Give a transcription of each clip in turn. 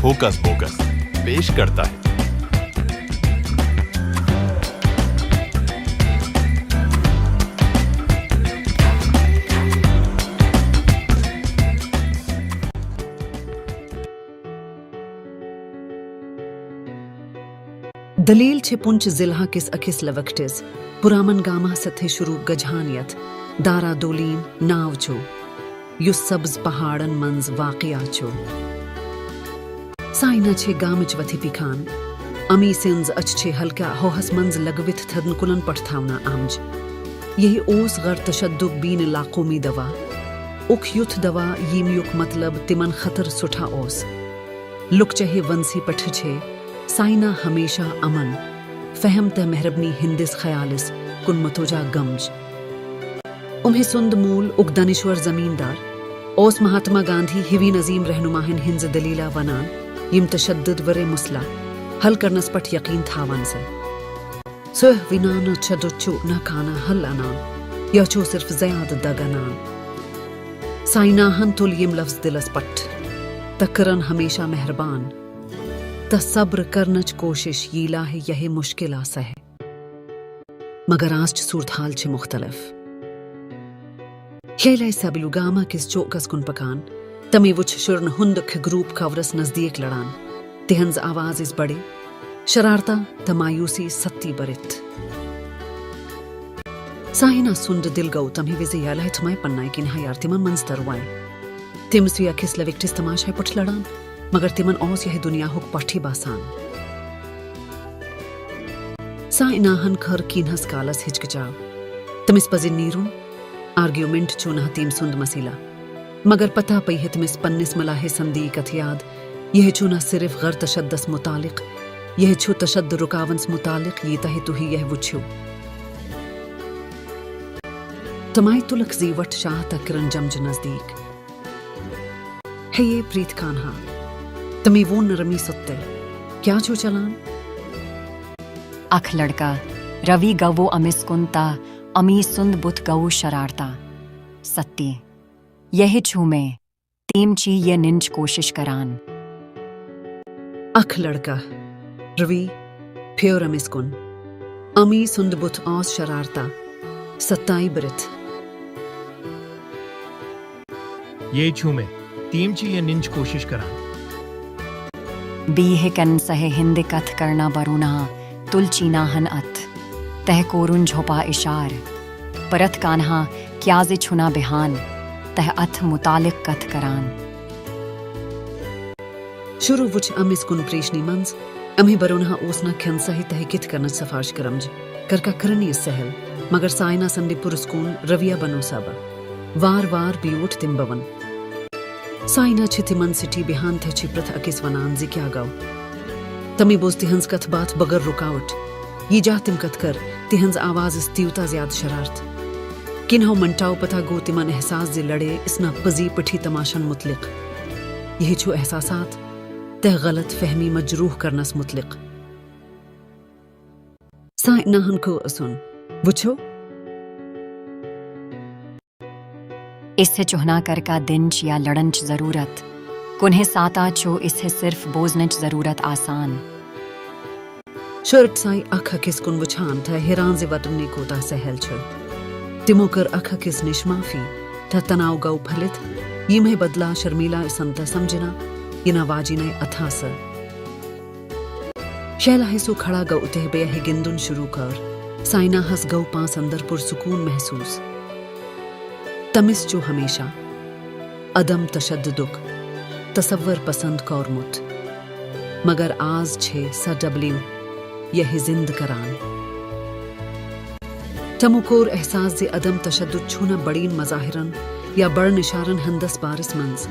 Hoax پوکس پیش کرتا ہے۔ دلیل چھ پنچ ضلع کس اکس لوکٹس پرامن گامہ ستھے شروع گجھانیت دارا دولین ناو چھو یس سبز پہاڑن منز واقعہ چھو سائنہ چھ گامچ وتھی پیکھان امی سنز اچ چھ ہلکا ہوہس منز لگوت تھدن کلن پٹ تھاونا آمج یہی اوس غیر تشدد بین لاقومی دوا اک یتھ دوا یم یک مطلب تمن خطر سٹھا اوس لک چہے ونسی پٹھ چھے سائنہ ہمیشہ امن فہم تہ مہربنی ہندس خیالس کن متوجہ گمج امہ سند مول اک دانشور زمیندار اوس مہاتما گاندھی ہیوی نظیم رہنماہن ہنز دلیلہ ونان یم تشدد ور مسلح حل کرنس پٹ یقین تھاون سے سہ ونان چھدو چو نہ کھانا حل انان یا چو صرف زیاد دگنان سائنہ ہن تل یم لفظ دلس پٹ تکرن ہمیشہ مہربان تا صبر کرنچ کوشش ییلا ہے یہ مشکل آسا ہے مگر آج صورتحال چھ مختلف خیلہ سابلو گاما کس چوکس کن پکان تمی وچ شرن ہندک گروپ کورس نزدیک لڑان تہنز آواز اس بڑے شرارتا تا مایوسی ستی برت سائنہ سند دل گو تمہیں ویزے یالہ تمہیں پنائی کی نہایار تمن منز تروائیں تمسو یا کس لوکٹس تماشا پٹ لڑان مگر تمن اوس یہ دنیا ہک پٹھی باسان سائنہ ہن کھر کینہس کالس ہچکچاو تمس پزی نیرون آرگیومنٹ چونہ تیم سند مسیلہ مگر پتہ پئی ہے تمس پنس ملاح سندی کتھیاد یہ چونہ صرف غیر تشدس متعلق یہ چھو تشد رکاونس متعلق یہ تہ تو ہی یہ وچھو تمائی تلک زیوٹ شاہ تکرن جمج نزدیک ہے یہ پریت کانہا تمی وہ نرمی ستے کیا چھو چلان اکھ لڑکا روی گوو امس کنتا امی سند بت گو شرارتا ستی یہ چھو میں تیم چی یہ ننچ کوشش کران اکھ لڑکا روی پھیور امس کن امی سند بت اوس شرارتا ستائی برت یہ چھو میں تیم چی یہ ننچ کوشش کران بی ہے کن سہ ہند کتھ کرنا برونا تل چینا ہن ات تہ کورن جھوپا اشار پرت کانہا کیاز چھنا بہان تہ اتھ متعلق کتھ کران شروع وچ امس کن پریشنی منز امہیں برونہا اوسنا کھنسا ہی تہ کت کرنا سفارش کرمج کرکا کرنی سہل مگر سائنہ سندی پرسکون رویہ بنو سابا وار وار بیوٹ تم بون سائنہ چھ تمن سٹی بہان تھے چھ پرت اکس ونان زی کیا گاو تمی بوز تہنز کتھ بات بغیر رکاوٹ یہ جا تم کت کر تہنز آواز اس تیوتا زیاد شرارت کنہو منٹاو پتا گو تمن احساس زی لڑے اسنا پزی پٹھی تماشن مطلق یہ چھو احساسات تہ غلط فہمی مجروح کرنس مطلق سائنہ ہن کو اسن وچھو اس سے چہنا کر کا دنچ یا لڑنچ ضرورت کنہیں ساتا چھو اس سے صرف بوزنچ ضرورت آسان شرٹ سائی اکھا کس کن وچھان تھا حیران زی وطنی کوتا سہل چھو تمو کر اکھا کس نش معافی تھا تناو گو پھلت یہ میں بدلا شرمیلا اسنتا سمجھنا یہ نواجی نے اتھا سا شیلہ حصو کھڑا گو اتہ بے ہے گندن شروع کر سائنہ ہس گو پاس اندر پر سکون محسوس تمس جو ہمیشہ عدم تشددک تصور پسند کورمت مگر آز چھے سا ڈبلیو یہ زند کران تمکور احساس زی عدم تشدد چھونا بڑین مظاہرن یا بڑ نشارن ہندس بارس منز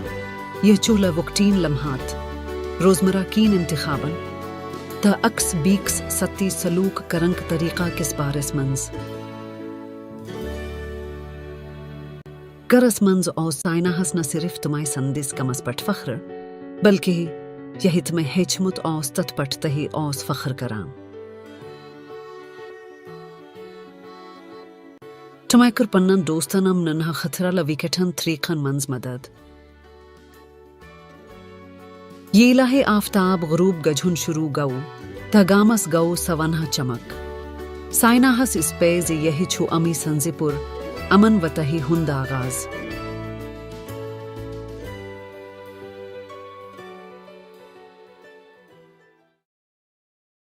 یہ چولا وقتین لمحات روزمرہ کین انتخابن تا اکس بیکس ستی سلوک کرنک طریقہ کس بارس منز کرس منز او سائنہ ہس نہ صرف تمائی سندس کمس پٹ فخر بلکہ یہ تمہیں ہیچمت اوس تت پٹ تہی اوس فخر کران تمہیں کر پنن دوستن ام ننہا خطرہ لویکٹن طریقن منز مدد یہ لہ آفتاب غروب گجھن شروع گو تگامس گو سونہ چمک سائناہس اس پیز یہ چھو امی سنزپر امن و تہی ہند آغاز